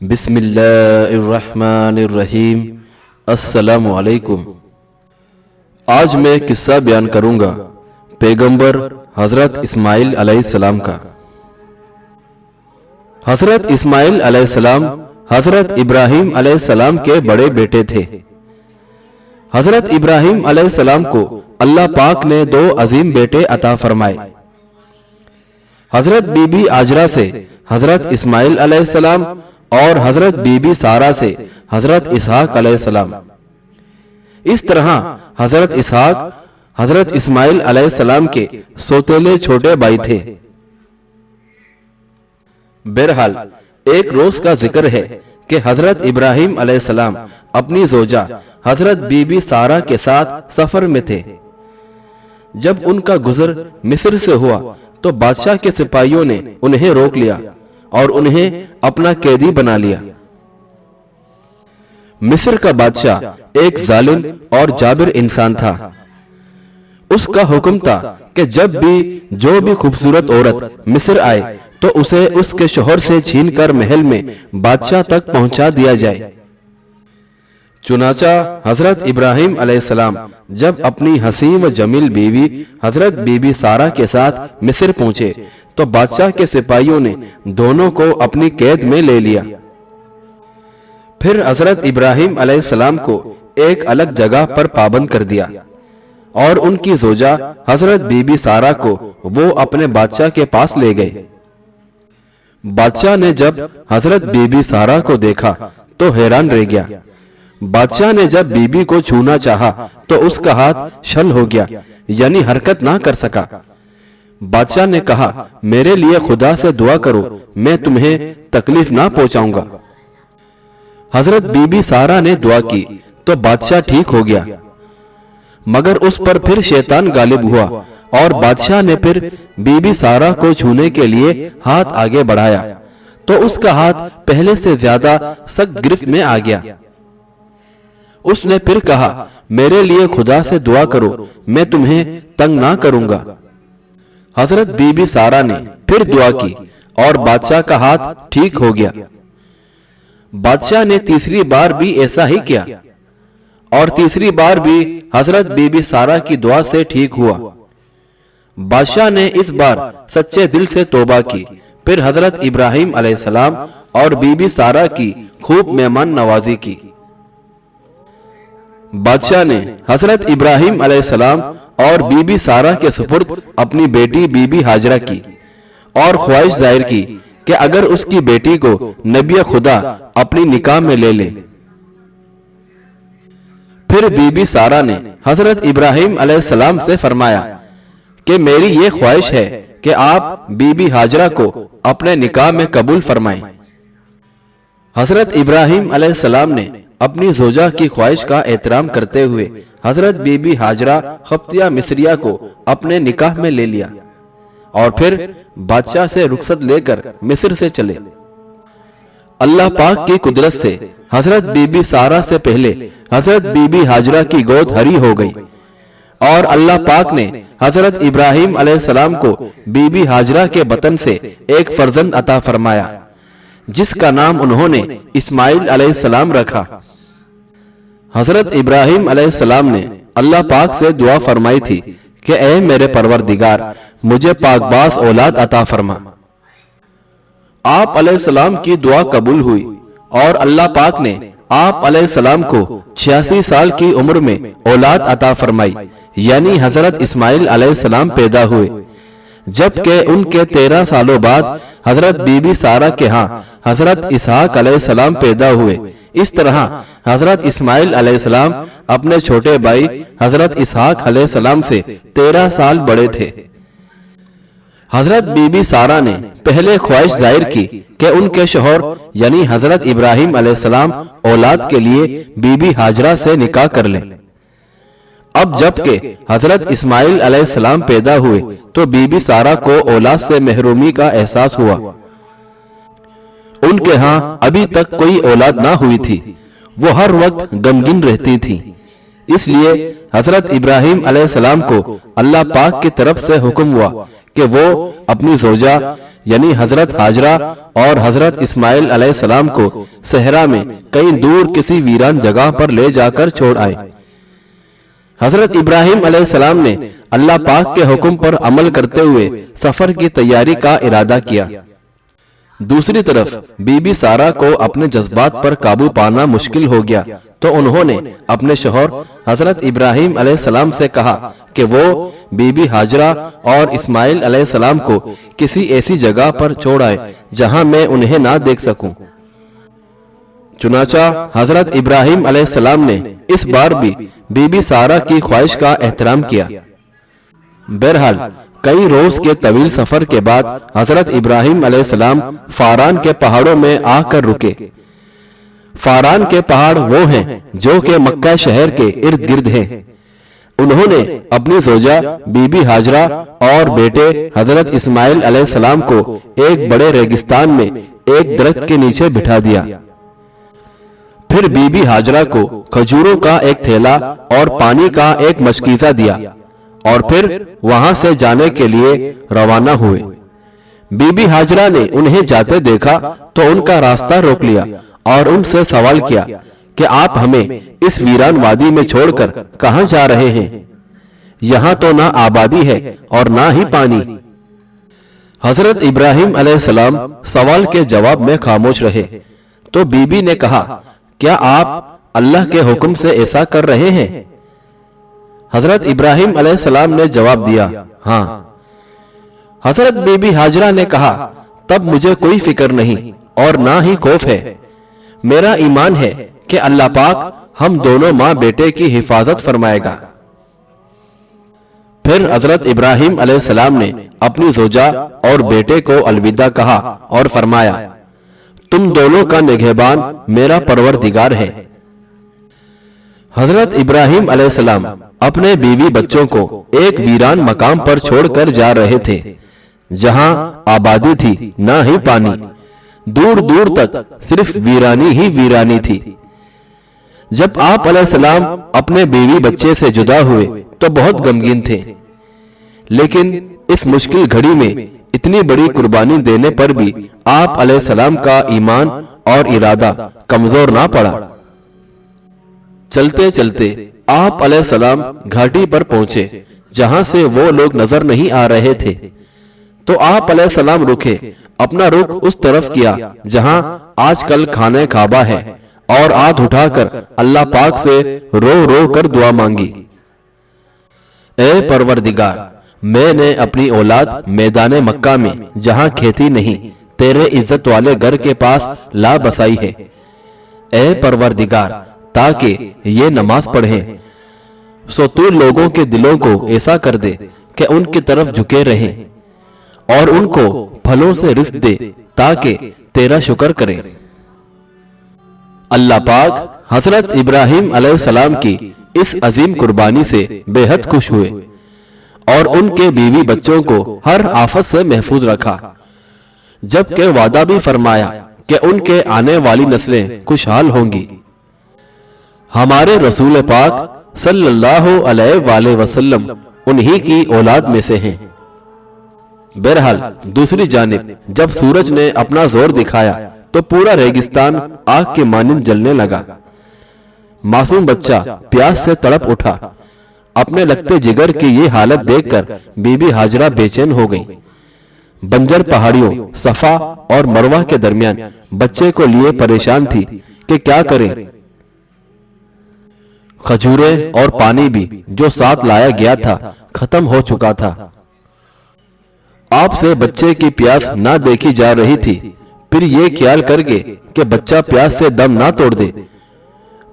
بسم اللہ الرحمن الرحیم۔ السلام علیکم۔ آج میں قصہ بیان کروں گا پیغمبر حضرت اسماعیل علیہ السلام کا۔ حضرت اسماعیل علیہ السلام حضرت ابراہیم علیہ السلام کے بڑے بیٹے تھے۔ حضرت ابراہیم علیہ السلام کو اللہ پاک نے دو عظیم بیٹے عطا فرمائے۔ حضرت بی بی ہاجرہ سے حضرت اسماعیل علیہ السلام اور حضرت بی بی سارہ سے حضرت اسحاق علیہ السلام۔ اس طرح حضرت اسحاق حضرت اسماعیل علیہ السلام کے سوتیلے چھوٹے بھائی تھے۔ بہرحال ایک روز کا ذکر ہے کہ حضرت ابراہیم علیہ السلام اپنی زوجہ حضرت بی بی سارہ کے ساتھ سفر میں تھے۔ جب ان کا گزر مصر سے ہوا تو بادشاہ کے سپاہیوں نے انہیں روک لیا اور انہیں اپنا قیدی بنا لیا۔ مصر کا بادشاہ ایک ظالم اور جابر انسان تھا۔ اس کا حکم تھا کہ جب بھی جو بھی خوبصورت عورت مصر آئے تو اسے اس کے شوہر سے چھین کر محل میں بادشاہ تک پہنچا دیا جائے۔ چنانچہ حضرت ابراہیم علیہ السلام جب اپنی حسین و جمیل بیوی حضرت بی بی سارہ کے ساتھ مصر پہنچے تو بادشاہ کے سپاہیوں نے دونوں کو اپنی قید میں لے لیا۔ پھر حضرت ابراہیم علیہ السلام کو ایک الگ جگہ پر پابند کر دیا اور ان کی زوجہ حضرت بی بی سارہ کو وہ اپنے بادشاہ کے پاس لے گئے۔ بادشاہ نے جب حضرت بی بی سارہ کو دیکھا تو حیران رہ گیا۔ بادشاہ نے جب بی بی کو چھونا چاہا تو اس کا ہاتھ شل ہو گیا، یعنی حرکت نہ کر سکا۔ بادشاہ نے کہا، میرے لیے خدا سے دعا کرو، میں تمہیں تکلیف نہ پہنچاؤں گا۔ حضرت بی بی سارہ نے دعا کی تو بادشاہ ٹھیک ہو گیا، مگر اس پر پھر شیطان غالب ہوا اور بادشاہ نے پھر بی بی سارہ کو چھونے کے لیے ہاتھ آگے بڑھایا تو اس کا ہاتھ پہلے سے زیادہ سخت گرفت میں آ گیا۔ اس نے پھر کہا، میرے لیے خدا سے دعا کرو، میں تمہیں تنگ نہ کروں گا۔ حضرت بی بی سارہ نے پھر دعا کی اور بادشاہ کا ہاتھ ٹھیک ہو گیا۔ بادشاہ نے تیسری بار بھی ایسا ہی کیا اور تیسری بار بھی حضرت بی بی سارہ کی دعا سے ٹھیک ہوا۔ بادشاہ نے اس بار سچے دل سے توبہ کی، پھر حضرت ابراہیم علیہ السلام اور بی بی سارہ کی خوب مہمان نوازی کی۔ بادشاہ نے حضرت ابراہیم علیہ السلام اور بی بی سارہ کے سپرد اپنی بیٹی بی بی ہاجرہ کی اور خواہش ظاہر کی کہ اگر اس کی بیٹی کو نبی خدا اپنی نکاح میں لے لے۔ پھر بی بی سارہ نے حضرت ابراہیم علیہ السلام سے فرمایا کہ میری یہ خواہش ہے کہ آپ بی بی ہاجرہ کو اپنے نکاح میں قبول فرمائیں۔ حضرت ابراہیم علیہ السلام نے اپنی زوجہ کی خواہش کا احترام کرتے ہوئے حضرت بی بی ہاجرہ خبطیہ مصریہ کو اپنے نکاح میں لے لیا اور پھر بادشاہ سے رخصت لے کر مصر سے چلے۔ اللہ پاک کی قدرت سے حضرت بی بی سارہ سے پہلے حضرت بی بی ہاجرہ کی گود ہری ہو گئی اور اللہ پاک نے حضرت ابراہیم علیہ السلام کو بی بی ہاجرہ کے بطن سے ایک فرزند عطا فرمایا جس کا نام انہوں نے اسماعیل علیہ السلام رکھا۔ حضرت ابراہیم علیہ السلام نے اللہ پاک سے دعا فرمائی تھی کہ اے میرے پروردگار، مجھے پاک باز اولاد عطا فرما۔ آپ علیہ السلام کی دعا قبول ہوئی اور اللہ پاک نے آپ علیہ السلام کو 86 سال کی عمر میں اولاد عطا فرمائی، یعنی حضرت اسماعیل علیہ السلام پیدا ہوئے، جبکہ ان کے 13 سالوں بعد حضرت بی بی سارہ کے ہاں حضرت اسحاق علیہ السلام پیدا ہوئے۔ اس طرح حضرت اسماعیل علیہ السلام اپنے چھوٹے بھائی حضرت اسحاق علیہ السلام سے 13 سال بڑے تھے۔ حضرت بی بی سارہ نے پہلے خواہش ظاہر کی کہ ان کے شوہر یعنی حضرت ابراہیم علیہ السلام اولاد کے لیے بی بی ہاجرہ سے نکاح کر لیں۔ اب جب کہ حضرت اسماعیل علیہ السلام پیدا ہوئے تو بی بی سارہ کو اولاد سے محرومی کا احساس ہوا۔ ان کے ہاں ابھی تک کوئی اولاد نہ ہوئی تھی، وہ ہر وقت غمگین رہتی تھی۔ اس لیے حضرت ابراہیم علیہ السلام کو اللہ پاک کی طرف سے حکم ہوا کہ وہ اپنی زوجہ یعنی حضرت حاجرہ اور حضرت اسماعیل علیہ السلام کو صحرا میں کہیں دور کسی ویران جگہ پر لے جا کر چھوڑ آئے۔ حضرت ابراہیم علیہ السلام نے اللہ پاک کے حکم پر عمل کرتے ہوئے سفر کی تیاری کا ارادہ کیا۔ دوسری طرف بی بی سارہ کو اپنے جذبات پر قابو پانا مشکل ہو گیا، تو انہوں نے اپنے شوہر حضرت ابراہیم علیہ السلام سے کہا کہ وہ بی بی حاجرہ اور اسماعیل علیہ السلام کو کسی ایسی جگہ پر چھوڑ آئے جہاں میں انہیں نہ دیکھ سکوں۔ چنانچہ حضرت ابراہیم علیہ السلام نے اس بار بھی بی بی سارہ کی خواہش کا احترام کیا۔ بہرحال کئی روز کے طویل سفر کے بعد حضرت ابراہیم علیہ السلام فاران کے پہاڑوں میں آ کر رکے۔ فاران کے پہاڑ وہ ہیں جو کہ مکہ شہر کے ارد گرد ہیں۔ انہوں نے اپنی زوجہ بی بی حاجرہ اور بیٹے حضرت اسماعیل علیہ السلام کو ایک بڑے ریگستان میں ایک درخت کے نیچے بٹھا دیا۔ پھر بی بی حاجرہ کو کھجوروں کا ایک تھیلا اور پانی کا ایک مشکیزہ دیا اور پھر وہاں سے جانے کے لیے روانہ ہوئے۔ بی بی حاجرہ نے انہیں جاتے دیکھا تو ان کا راستہ روک لیا اور ان سے سوال کیا کہ آپ ہمیں اس ویران وادی میں چھوڑ کر کہاں جا رہے ہیں؟ یہاں تو نہ آبادی ہے اور نہ ہی پانی۔ حضرت ابراہیم علیہ السلام سوال کے جواب میں خاموش رہے تو بی بی نے کہا، کیا آپ اللہ کے حکم سے ایسا کر رہے ہیں؟ حضرت ابراہیم علیہ السلام نے جواب دیا، ہاں۔ حضرت بی بی حاجرہ نے کہا، تب مجھے کوئی فکر نہیں اور نہ ہی خوف ہے۔ میرا ایمان ہے کہ اللہ پاک ہم دونوں ماں بیٹے کی حفاظت فرمائے گا۔ پھر حضرت ابراہیم علیہ السلام نے اپنی زوجہ اور بیٹے کو الوداع کہا اور فرمایا، تم دونوں کا نگہبان میرا پروردگار ہے۔ حضرت ابراہیم علیہ السلام اپنے بیوی بچوں کو ایک ویران مقام پر چھوڑ کر جا رہے تھے جہاں آبادی تھی نہ ہی پانی، دور دور تک صرف ویرانی ہی ویرانی تھی۔ جب آپ علیہ السلام اپنے بیوی بچے سے جدا ہوئے تو بہت غمگین تھے، لیکن اس مشکل گھڑی میں اتنی بڑی قربانی دینے پر بھی آپ علیہ السلام کا ایمان اور ارادہ کمزور نہ پڑا۔ چلتے چلتے آپ علیہ السلام گھاٹی پر پہنچے جہاں سے وہ لوگ نظر نہیں آ رہے تھے، تو آپ علیہ السلام رکے، اپنا رخ اس طرف کیا جہاں آج کل خانہ کعبہ ہے اور ہاتھ اٹھا کر اللہ پاک سے رو رو کر دعا مانگی، اے پروردگار، میں نے اپنی اولاد میدان مکہ میں جہاں کھیتی نہیں تیرے عزت والے گھر کے پاس لا بسائی ہے۔ اے پروردگار، تاکہ یہ نماز پڑھیں، سو تو لوگوں کے دلوں کو ایسا کر دے کہ ان کی طرف جھکے رہیں اور ان کو پھلوں سے رزق دے تاکہ تیرا شکر کریں۔ اللہ پاک حضرت ابراہیم علیہ السلام کی اس عظیم قربانی سے بے حد خوش ہوئے اور ان کے بیوی بچوں کو ہر آفت سے محفوظ رکھا، جبکہ وعدہ بھی فرمایا کہ ان کے آنے والی نسلیں خوشحال ہوں گی۔ ہمارے رسول پاک صلی اللہ علیہ وآلہ وسلم انہی کی اولاد میں سے ہیں۔ بہرحال دوسری جانب جب سورج نے اپنا زور دکھایا تو پورا ریگستان آگ کے مانند جلنے لگا۔ معصوم بچہ پیاس سے تڑپ اٹھا۔ اپنے لگتے جگر کی یہ حالت دیکھ کر بی بی حاجرہ بے چین ہو گئی۔ بنجر پہاڑیوں صفا اور مروہ کے درمیان بچے کو لیے پریشان تھی کہ کیا کریں۔ کھجوریں اور پانی بھی جو ساتھ لایا گیا تھا ختم ہو چکا تھا۔ آپ سے بچے کی پیاس نہ دیکھی جا رہی تھی، پھر یہ خیال کر کے کہ بچہ پیاس سے دم نہ توڑ دے،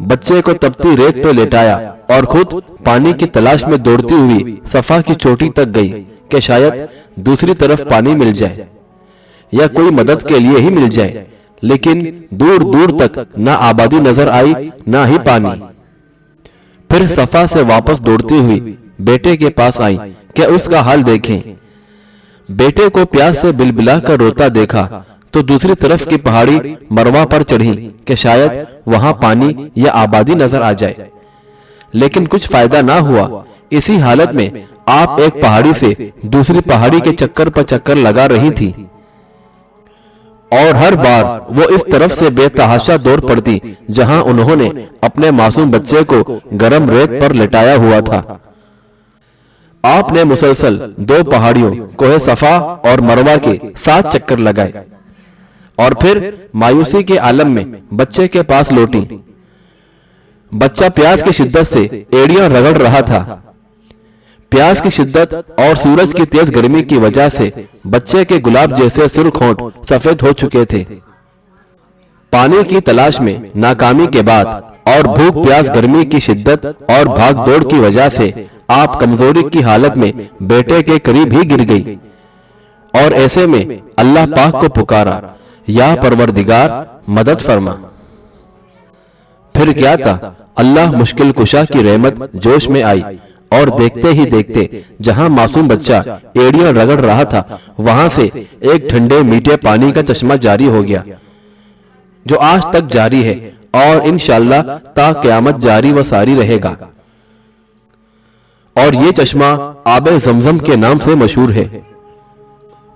بچے کو تپتی ریت پہ لیٹایا اور خود پانی کی تلاش میں دوڑتی ہوئی صفا کی چوٹی تک گئی کہ شاید دوسری طرف پانی مل جائے یا کوئی مدد کے لیے ہی مل جائے، لیکن دور دور تک نہ آبادی نظر آئی نہ ہی پانی۔ پھر صفا سے واپس دوڑتی ہوئی بیٹے کے پاس آئی کہ اس کا حال دیکھیں۔ بیٹے کو پیاس سے بلبلا کر روتا دیکھا تو دوسری طرف کی پہاڑی مروہ پر چڑھی کہ شاید وہاں پانی یا آبادی نظر آ جائے، لیکن کچھ فائدہ نہ ہوا۔ اسی حالت میں آپ ایک پہاڑی سے دوسری پہاڑی کے چکر پر چکر لگا رہی تھی۔ اور ہر بار وہ اس طرف سے بے تحاشا دوڑ پڑتی جہاں انہوں نے اپنے معصوم بچے کو گرم ریت پر لٹایا ہوا تھا۔ آپ نے مسلسل 2 پہاڑیوں کوہ صفا اور مروہ کے 7 چکر لگائے اور پھر مایوسی کے عالم میں بچے کے پاس لوٹی۔ بچہ پیاس کی شدت سے ایڑیاں رگڑ رہا تھا۔ پیاس کی شدت اور سورج کی تیز گرمی کی وجہ سے بچے کے گلاب جیسے سرخ ہونٹ سفید ہو چکے تھے۔ پانی کی تلاش میں ناکامی کے بعد اور بھوک پیاس گرمی کی شدت اور بھاگ دوڑ کی وجہ سے آپ کمزوری کی حالت میں بیٹے کے قریب ہی گر گئی اور ایسے میں اللہ پاک کو پکارا، یا پروردگار مدد فرما۔ پھر کیا تھا، اللہ مشکل کشا کی رحمت جوش میں آئی اور دیکھتے ہی دیکھتے جہاں معصوم بچہ ایڑیاں رگڑ رہا تھا وہاں سے ایک ٹھنڈے میٹھے پانی کا چشمہ جاری ہو گیا، جو آج تک جاری ہے اور انشاءاللہ تا قیامت جاری و ساری رہے گا، اور یہ چشمہ آب زمزم کے نام سے مشہور ہے۔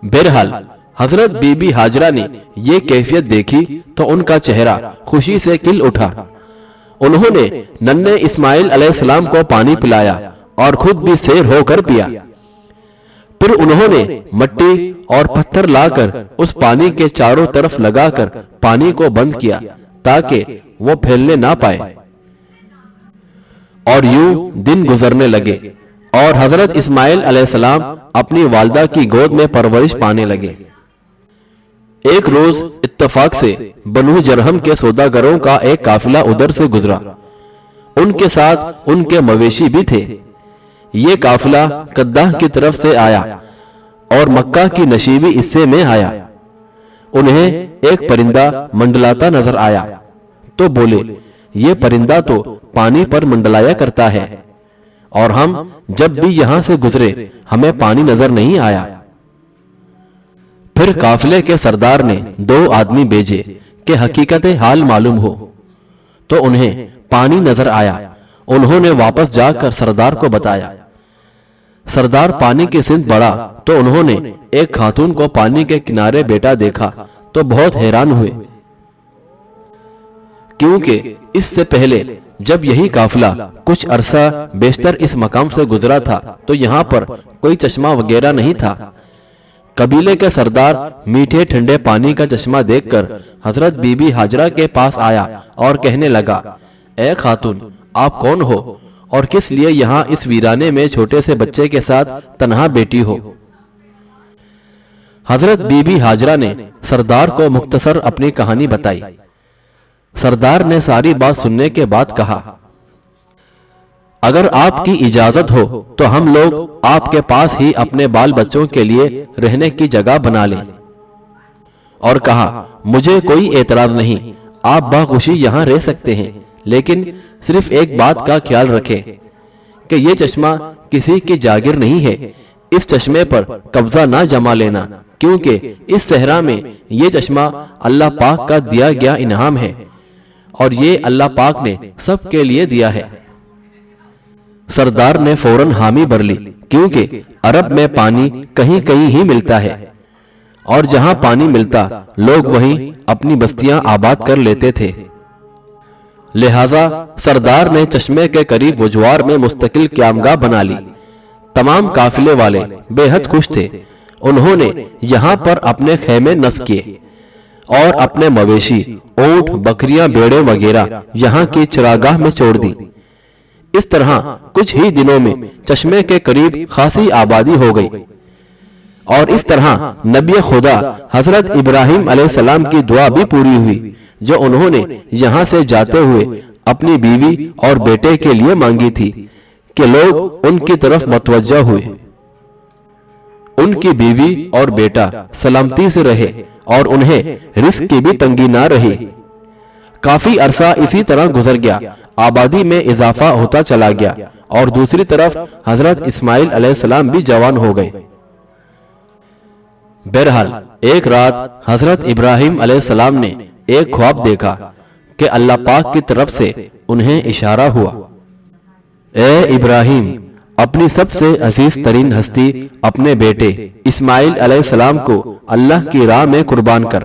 بہرحال حضرت بی بی ہاجرہ نے یہ کیفیت دیکھی تو ان کا چہرہ خوشی سے کھل اٹھا۔ انہوں نے ننھے اسماعیل علیہ السلام کو پانی پلایا اور خود بھی سیر ہو کر پیا۔ پھر انہوں نے مٹی اور پتھر لا کر اس پانی کے چاروں طرف لگا کر پانی کو بند کیا تاکہ وہ پھیلنے نہ پائے، اور یوں دن گزرنے لگے اور حضرت اسماعیل علیہ السلام اپنی والدہ کی گود میں پرورش پانے لگے۔ ایک روز اتفاق سے بنو جرہم کے سوداگروں کا ایک قافلہ ادھر سے گزرا، ان کے ساتھ ان کے مویشی بھی تھے۔ یہ قافلہ قدح کی طرف سے آیا اور مکہ کی نشیبی حصے میں آیا۔ انہیں ایک پرندہ منڈلاتا نظر آیا تو بولے، یہ پرندہ تو پانی پر منڈلایا کرتا ہے، اور ہم جب بھی یہاں سے گزرے ہمیں پانی نظر نہیں آیا۔ پھر قافلے کے سردار نے 2 آدمی بھیجے کہ حقیقت حال معلوم ہو، تو انہیں پانی نظر آیا۔ انہوں نے واپس جا کر سردار کو بتایا۔ سردار پانی کی سمت بڑھا تو انہوں نے ایک خاتون کو پانی کے کنارے بیٹھا دیکھا تو بہت حیران ہوئے، کیونکہ اس سے پہلے جب یہی قافلہ کچھ عرصہ بیشتر اس مقام سے گزرا تھا تو یہاں پر کوئی چشمہ وغیرہ نہیں تھا۔ قبیلے کے سردار میٹھے ٹھنڈے پانی کا چشمہ دیکھ کر حضرت بی بی ہاجرہ کے پاس آیا اور کہنے لگا، اے خاتون، آپ کون ہو اور کس لیے یہاں اس ویرانے میں چھوٹے سے بچے کے ساتھ تنہا بیٹھی ہو؟ حضرت بی بی ہاجرہ نے سردار کو مختصر اپنی کہانی بتائی۔ سردار نے ساری بات سننے کے بعد کہا، اگر آپ کی اجازت ہو تو ہم لوگ آپ کے پاس ہی اپنے بال بچوں کے لیے رہنے کی جگہ بنا لیں، اور کہا، مجھے کوئی اعتراض نہیں، آپ باخوشی یہاں رہ سکتے ہیں، لیکن صرف ایک بات کا خیال رکھیں کہ یہ چشمہ کسی کی جاگیر نہیں ہے، اس چشمے پر قبضہ نہ جما لینا، کیونکہ اس صحرا میں یہ چشمہ اللہ پاک کا دیا گیا انعام ہے، اور یہ اللہ پاک نے سب کے لیے دیا ہے۔ سردار نے فوراً حامی بھر لی، کیونکہ عرب میں پانی کہیں کہیں ہی ملتا ہے، اور جہاں پانی ملتا لوگ وہیں اپنی بستیاں آباد کر لیتے تھے۔ لہٰذا سردار نے چشمے کے قریب وجوار میں مستقل قیامگاہ بنا لی۔ تمام قافلے والے بے حد خوش تھے۔ انہوں نے یہاں پر اپنے خیمے نصب کیے اور اپنے مویشی، اونٹ، بکریاں، بھیڑیں وغیرہ یہاں کی چراگاہ میں چھوڑ دی۔ اس طرح کچھ ہی دنوں میں چشمے کے قریب خاصی آبادی ہو گئی، اور اس طرح نبی خدا حضرت ابراہیم علیہ السلام کی دعا بھی پوری ہوئی، جو انہوں نے یہاں سے جاتے ہوئے اپنی بیوی اور بیٹے کے لیے مانگی تھی کہ لوگ ان کی طرف متوجہ ہوئے۔ ان کی بیوی اور بیٹا سلامتی سے رہے اور انہیں رزق کی بھی تنگی نہ رہی۔ کافی عرصہ اسی طرح گزر گیا، آبادی میں اضافہ ہوتا چلا گیا، اور دوسری طرف حضرت اسماعیل علیہ السلام بھی جوان ہو گئے۔ بہرحال ایک رات حضرت ابراہیم علیہ السلام نے ایک خواب دیکھا کہ اللہ پاک کی طرف سے انہیں اشارہ ہوا، اے ابراہیم، اپنی سب سے عزیز ترین ہستی اپنے بیٹے اسماعیل علیہ السلام کو اللہ کی راہ میں قربان کر۔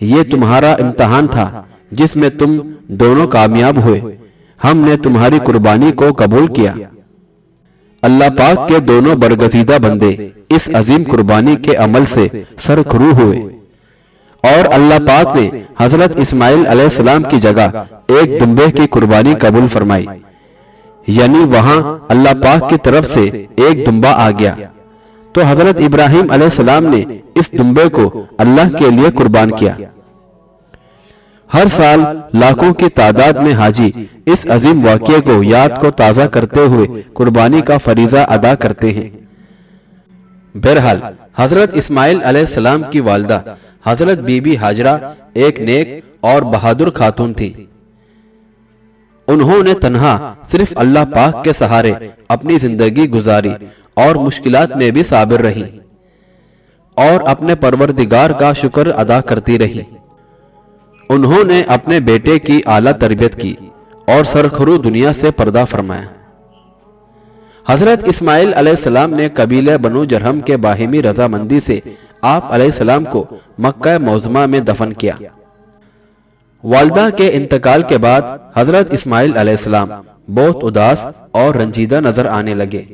یہ تمہارا امتحان تھا جس میں تم دونوں کامیاب ہوئے، ہم نے تمہاری قربانی کو قبول کیا۔ اللہ پاک کے دونوں برگزیدہ بندے اس عظیم قربانی کے عمل سے سرخرو ہوئے، اور اللہ پاک نے حضرت اسماعیل علیہ السلام کی جگہ ایک دمبے کی قربانی قبول فرمائی، یعنی وہاں اللہ پاک کی طرف سے ایک دمبا آ گیا، تو حضرت ابراہیم علیہ السلام نے اس دمبے کو اللہ کے لیے قربان کیا۔ ہر سال لاکھوں کی تعداد میں حاجی اس عظیم واقعے کو یاد کو تازہ کرتے ہوئے قربانی کا فریضہ ادا کرتے ہیں۔ بہرحال حضرت اسماعیل علیہ السلام کی والدہ حضرت بی بی ہاجرہ ایک نیک اور بہادر خاتون تھی۔ انہوں نے تنہا صرف اللہ پاک کے سہارے اپنی زندگی گزاری اور مشکلات میں بھی صابر رہی اور اپنے پروردگار کا شکر ادا کرتی رہی۔ انہوں نے اپنے بیٹے کی اعلیٰ تربیت کی اور سرخرو دنیا سے پردہ فرمایا۔ حضرت اسماعیل علیہ السلام نے قبیلہ بنو جرہم کے باہمی رضامندی سے آپ علیہ السلام کو مکہ معظمہ میں دفن کیا۔ والدہ کے انتقال کے بعد حضرت اسماعیل علیہ السلام بہت اداس اور رنجیدہ نظر آنے لگے۔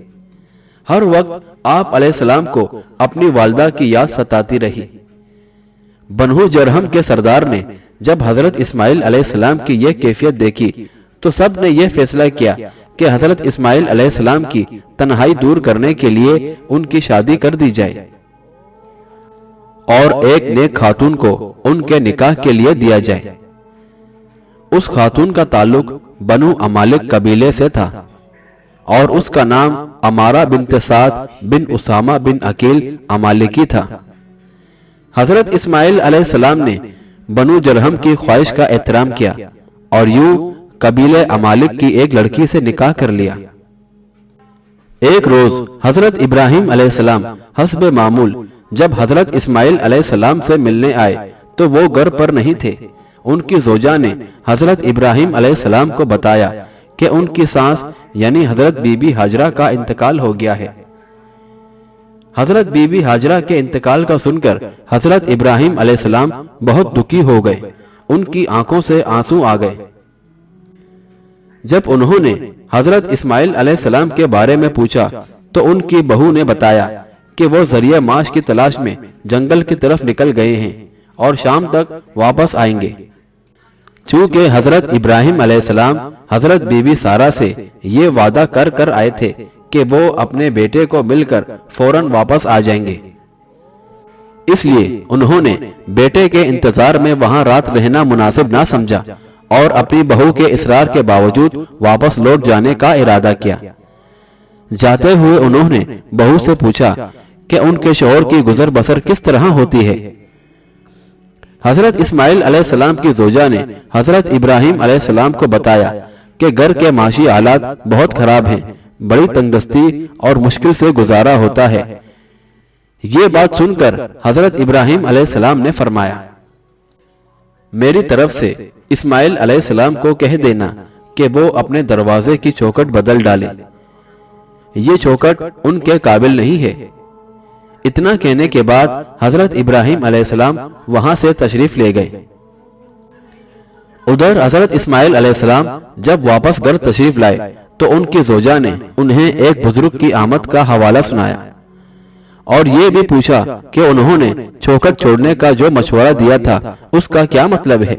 ہر وقت آپ علیہ السلام کو اپنی والدہ کی یاد ستاتی رہی۔ بنو جرہم کے سردار نے جب حضرت اسماعیل علیہ السلام کی یہ کیفیت دیکھی تو سب نے یہ فیصلہ کیا کہ حضرت اسماعیل علیہ السلام کی تنہائی دور کرنے کے لیے ان کی شادی کر دی جائے اور ایک نیک خاتون کو ان کے نکاح کے لیے دیا جائے۔ اس خاتون کا تعلق بنو امالک قبیلے سے تھا اور اس کا نام امارہ بنت سعد بن اسامہ بن عقیل امالکی تھا۔ حضرت اسماعیل علیہ السلام نے بنو جرہم کی خواہش کا احترام کیا اور یوں قبیلہ امالک کی ایک لڑکی سے نکاح کر لیا۔ ایک روز حضرت ابراہیم علیہ السلام حسب معمول جب حضرت اسماعیل علیہ السلام سے ملنے آئے تو وہ گھر پر نہیں تھے۔ ان کی زوجہ نے حضرت ابراہیم علیہ السلام کو بتایا کہ ان کی ساس یعنی حضرت بی بی ہاجرہ کا انتقال ہو گیا ہے۔ حضرت بی بی ہاجرہ کے انتقال کا سن کر حضرت ابراہیم علیہ السلام بہت دکھی ہو گئے، ان کی آنکھوں سے آنسو آ گئے۔ جب انہوں نے حضرت اسماعیل علیہ السلام کے بارے میں پوچھا تو ان کی بہو نے بتایا کہ وہ ذریعہ معاش کی تلاش میں جنگل کی طرف نکل گئے ہیں اور شام تک واپس آئیں گے۔ چونکہ حضرت ابراہیم علیہ السلام حضرت بی بی سارہ سے یہ وعدہ کر کر آئے تھے کہ وہ اپنے بیٹے کو مل کر فوراً واپس آ جائیں گے، اس لیے انہوں نے بیٹے کے انتظار میں وہاں رات رہنا مناسب نہ سمجھا اور اپنی بہو کے اصرار کے باوجود واپس لوٹ جانے کا ارادہ کیا۔ جاتے ہوئے انہوں نے بہو سے پوچھا کہ ان کے شوہر کی گزر بسر کس طرح ہوتی ہے۔ حضرت اسماعیل علیہ السلام کی زوجہ نے حضرت ابراہیم علیہ السلام کو بتایا کہ گھر کے معاشی حالات بہت خراب ہیں، بڑی تنگدستی اور مشکل سے گزارا ہوتا ہے۔ یہ بات سن کر حضرت ابراہیم علیہ السلام نے فرمایا، میری طرف سے اسماعیل علیہ السلام کو کہہ دینا کہ وہ اپنے دروازے کی چوکھٹ بدل ڈالے، یہ چوکھٹ ان کے قابل نہیں ہے۔ اتنا کہنے کے بعد حضرت ابراہیم علیہ السلام وہاں سے تشریف لے گئے۔ ادھر حضرت اسماعیل علیہ السلام جب واپس گھر تشریف لائے تو ان کی زوجہ نے انہیں ایک بزرگ کی آمد کا حوالہ سنایا اور یہ بھی پوچھا کہ انہوں نے چوکھٹ چھوڑنے کا جو مشورہ دیا تھا اس کا کیا مطلب ہے۔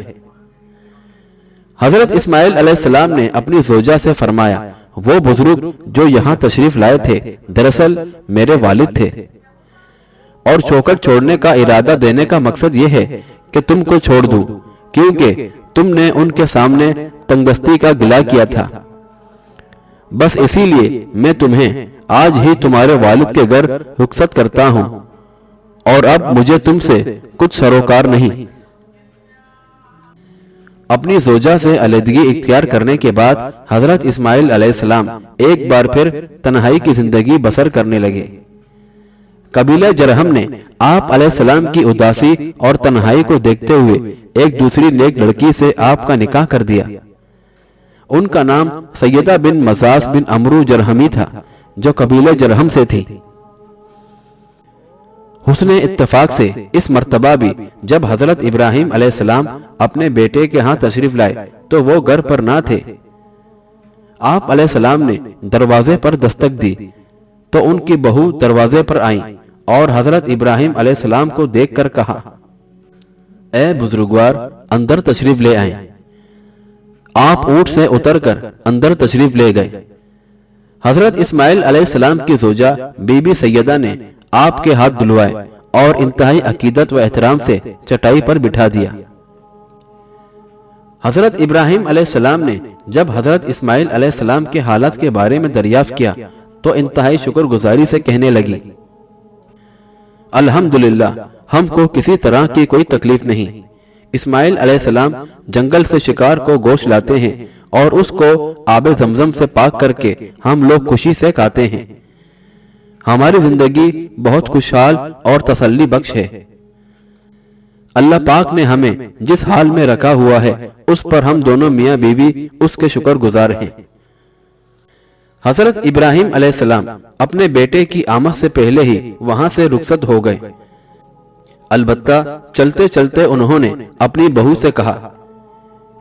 حضرت اسماعیل علیہ السلام نے اپنی زوجہ سے فرمایا، وہ بزرگ جو یہاں تشریف لائے تھے دراصل میرے والد تھے اور چوکھٹ چھوڑنے کا ارادہ دینے کا مقصد یہ ہے کہ تم کو چھوڑ دوں، کیونکہ تم نے ان کے سامنے تنگدستی کا گلہ کیا تھا۔ بس اسی لیے میں تمہیں آج ہی تمہارے والد کے گھر رخصت کرتا ہوں اور اب مجھے تم سے کچھ سروکار نہیں۔ اپنی زوجہ سے علیحدگی اختیار کرنے کے بعد حضرت اسماعیل علیہ السلام ایک بار پھر تنہائی کی زندگی بسر کرنے لگے۔ قبیلہ جرہم نے آپ علیہ السلام کی اداسی اور تنہائی کو دیکھتے ہوئے ایک دوسری نیک لڑکی سے آپ کا نکاح کر دیا۔ ان کا نام سیدہ بن مزاس بن عمرو جرہمی تھا جو قبیلہ جرہم سے تھی۔ حسن اتفاق سے اس مرتبہ بھی جب حضرت ابراہیم علیہ السلام اپنے بیٹے کے ہاں تشریف لائے تو وہ گھر پر نہ تھے۔ آپ علیہ السلام نے دروازے پر دستک دی تو ان کی بہو دروازے پر آئیں اور حضرت ابراہیم علیہ السلام کو دیکھ کر کہا، اے بزرگوار، اندر تشریف لے آئیں۔ آپ اونٹ سے اتر کر اندر تشریف لے گئے۔ حضرت اسماعیل علیہ السلام کی زوجہ بی بی سیدہ نے آپ کے ہاتھ دھلوائے اور انتہائی عقیدت و احترام سے چٹائی پر بٹھا دیا۔ حضرت ابراہیم علیہ السلام نے جب حضرت اسماعیل علیہ السلام کے حالات کے بارے میں دریافت کیا تو انتہائی شکر گزاری سے کہنے لگی، الحمدللہ، ہم کو کسی طرح کی کوئی تکلیف نہیں۔ اسماعیل علیہ السلام جنگل سے شکار کو گوشت لاتے ہیں اور اس کو آب زمزم سے پاک کر کے ہم لوگ خوشی سے کھاتے ہیں۔ ہماری زندگی بہت خوشحال اور تسلی بخش ہے۔ اللہ پاک نے ہمیں جس حال میں رکھا ہوا ہے اس پر ہم دونوں میاں بیوی اس کے شکر گزار ہیں۔ حضرت ابراہیم علیہ السلام اپنے بیٹے کی آمد سے پہلے ہی وہاں سے رخصت ہو گئے۔ البتہ چلتے چلتے انہوں نے اپنی بہو سے کہا،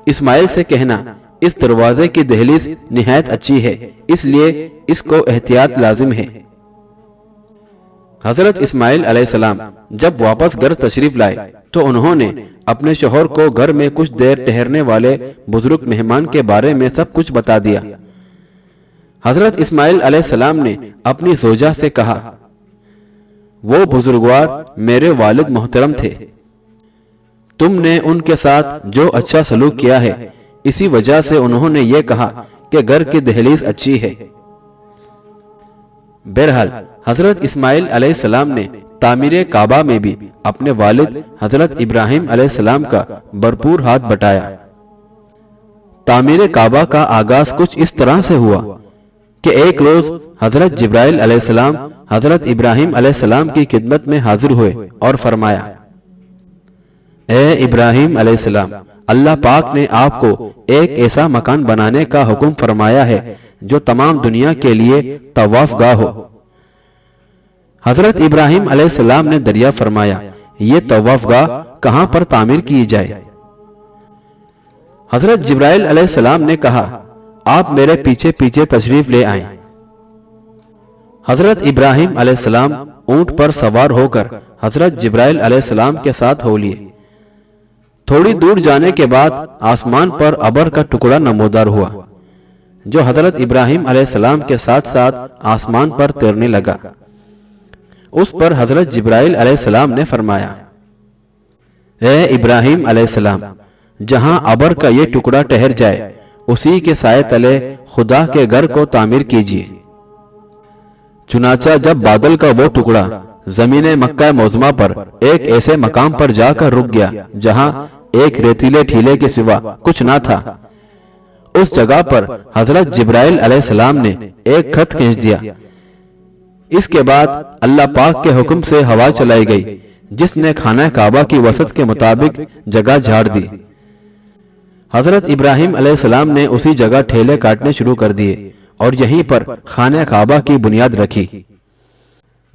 اسماعیل سے کہنا اس دروازے کی دہلیز نہایت اچھی ہے، اس لیے اس کو احتیاط لازم ہے۔ حضرت اسماعیل علیہ السلام جب واپس گھر تشریف لائے تو انہوں نے اپنے شوہر کو گھر میں کچھ دیر ٹھہرنے والے بزرگ مہمان کے بارے میں سب کچھ بتا دیا۔ حضرت اسماعیل علیہ السلام نے اپنی زوجہ سے کہا، وہ بزرگوار میرے والد محترم تھے، تم نے ان کے ساتھ جو اچھا سلوک کیا ہے اسی وجہ سے انہوں نے یہ کہا کہ گھر کی دہلیز اچھی ہے۔ بہرحال حضرت اسماعیل علیہ السلام نے تعمیر کعبہ میں بھی اپنے والد حضرت ابراہیم علیہ السلام کا بھرپور ہاتھ بٹایا۔ تعمیر کعبہ کا آغاز کچھ اس طرح سے ہوا کہ ایک روز حضرت جبرائیل علیہ السلام حضرت ابراہیم علیہ السلام کی خدمت میں حاضر ہوئے اور فرمایا، اے ابراہیم علیہ السلام، اللہ پاک نے آپ کو ایک ایسا مکان بنانے کا حکم فرمایا ہے جو تمام دنیا کے لیے طواف گاہ ہو۔ حضرت ابراہیم علیہ السلام نے دریافت فرمایا، یہ طواف گاہ کہاں پر تعمیر کی جائے؟ حضرت جبرائیل علیہ السلام نے کہا، آپ میرے پیچھے پیچھے تشریف لے آئیں۔ حضرت ابراہیم علیہ السلام اونٹ پر سوار ہو کر حضرت جبرائیل علیہ السلام کے ساتھ ہو لیے۔ تھوڑی دور جانے کے بعد آسمان پر ابر کا ٹکڑا نمودار ہوا جو حضرت ابراہیم علیہ السلام کے ساتھ ساتھ آسمان پر تیرنے لگا۔ اس پر حضرت جبرائیل علیہ السلام نے فرمایا، اے ابراہیم علیہ السلام، جہاں ابر کا یہ ٹکڑا ٹھہر جائے اسی کے سائے تلے خدا کے گھر کو تعمیر کیجیے۔ چنانچہ جب بادل کا وہ ٹکڑا زمین مکہ معظمہ پر ایک ایسے مقام پر جا کر رک گیا جہاں ایک ریتیلے ٹھیلے کے سوا کچھ نہ تھا، اس جگہ پر حضرت جبرائیل علیہ السلام نے ایک خط کھینچ دیا۔ اس کے بعد اللہ پاک کے حکم سے ہوا چلائی گئی جس نے خانہ کعبہ کی وسط کے مطابق جگہ جھاڑ دی۔ حضرت ابراہیم علیہ السلام نے اسی جگہ ٹھیلے کاٹنے شروع کر دیے اور یہیں پر خانہ کعبہ کی بنیاد رکھی۔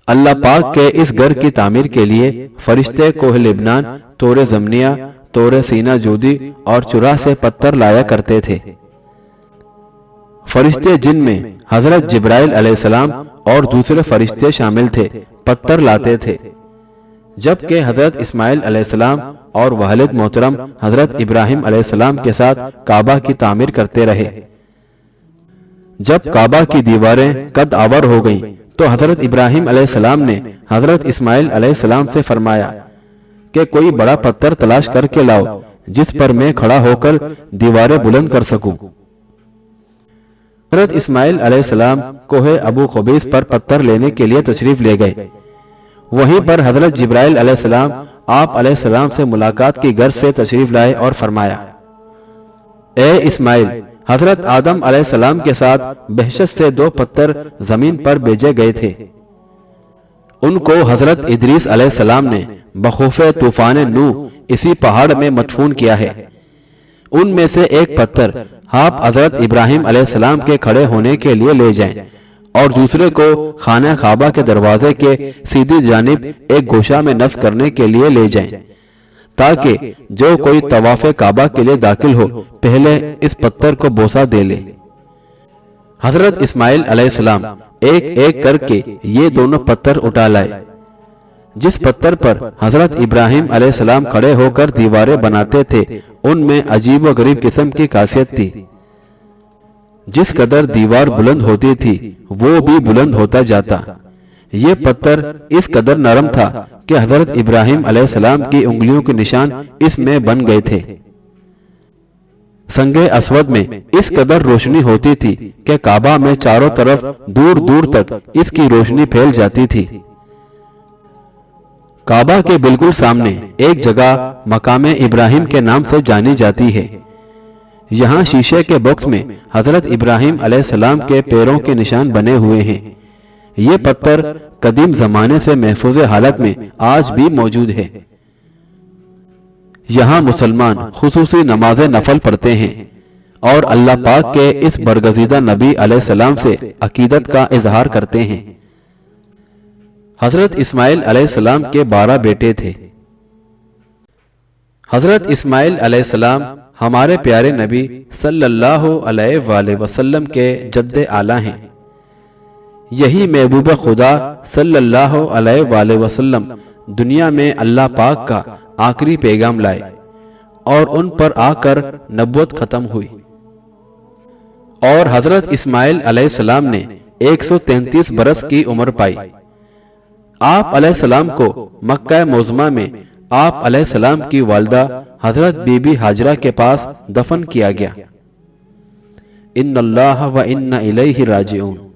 اللہ پاک کے اس گھر کی تعمیر کے لیے فرشتے کوہ لبنان، طور زمنیہ، طور سینہ جودی اور چرا سے پتھر لایا کرتے تھے۔ فرشتے جن میں حضرت جبرائیل علیہ السلام اور دوسرے فرشتے شامل تھے پتھر لاتے تھے، جبکہ حضرت اسماعیل علیہ السلام اور والد محترم حضرت ابراہیم علیہ السلام کے ساتھ کعبہ کی تعمیر کرتے رہے۔ جب کعبہ کی دیواریں قد آور ہو گئیں تو حضرت ابراہیم علیہ السلام نے حضرت اسماعیل علیہ السلام سے فرمایا کہ کوئی بڑا پتھر تلاش کر کے لاؤ جس پر میں کھڑا ہو کر دیواریں بلند کر سکوں۔ حضرت اسماعیل علیہ السلام کوہ ابو قبیس پر پتھر لینے کے لیے تشریف لے گئے۔ وہیں پر حضرت جبرائیل علیہ السلام آپ علیہ السلام سے ملاقات کی غرض سے تشریف لائے اور فرمایا، اے اسماعیل، حضرت آدم علیہ السلام کے ساتھ بہشت سے 2 پتھر زمین پر بھیجے گئے تھے، ان کو حضرت ادریس علیہ السلام نے بخوف طوفان نوح اسی پہاڑ میں مدفون کیا ہے۔ ان میں سے ایک پتھر آپ حضرت ابراہیم علیہ السلام کے کھڑے ہونے کے لیے لے جائیں اور دوسرے کو خانہ کعبہ کے دروازے کے سیدھی جانب ایک گوشہ میں نصب کرنے کے لیے لے جائیں، تاکہ جو کوئی طواف کعبہ کے لیے داخل ہو پہلے اس پتھر کو بوسہ دے لے۔ حضرت اسماعیل علیہ السلام ایک ایک کر کے یہ دونوں پتھر اٹھا لائے۔ جس پتھر پر حضرت ابراہیم علیہ السلام کھڑے ہو کر دیواریں بناتے تھے ان میں عجیب و غریب قسم کی خاصیت تھی۔ جس قدر دیوار بلند ہوتی تھی وہ بھی بلند ہوتا جاتا۔ یہ پتھر اس قدر نرم تھا کہ حضرت ابراہیم علیہ السلام کی انگلیوں کے نشان اس میں بن گئے تھے۔ سنگ اسود میں اس قدر روشنی ہوتی تھی کہ کعبہ میں چاروں طرف دور دور تک اس کی روشنی پھیل جاتی تھی۔ کعبہ کے بالکل سامنے ایک جگہ مقام ابراہیم کے نام سے جانی جاتی ہے۔ یہاں شیشے کے باکس میں حضرت ابراہیم علیہ السلام کے پیروں کے نشان بنے ہوئے ہیں۔ یہ پتھر قدیم زمانے سے محفوظ حالت میں آج بھی موجود ہے۔ یہاں مسلمان خصوصی نماز نفل پڑھتے ہیں اور اللہ پاک کے اس برگزیدہ نبی علیہ السلام سے عقیدت کا اظہار کرتے ہیں۔ حضرت اسماعیل علیہ السلام کے 12 بیٹے تھے۔ حضرت اسماعیل علیہ السلام ہمارے پیارے نبی صلی اللہ علیہ وآلہ وسلم کے جد اعلیٰ ہیں۔ یہی محبوب خدا صلی اللہ علیہ وآلہ وسلم دنیا میں اللہ پاک کا آخری پیغام لائے اور ان پر آ کر نبوت ختم ہوئی۔ اور حضرت اسماعیل علیہ السلام نے 133 برس کی عمر پائی۔ آپ علیہ السلام کو مکہ معظمہ میں آپ علیہ السلام کی والدہ حضرت بی بی ہاجرہ کے پاس دفن کیا گیا۔ ان اللہ و انا الیہ راجعون۔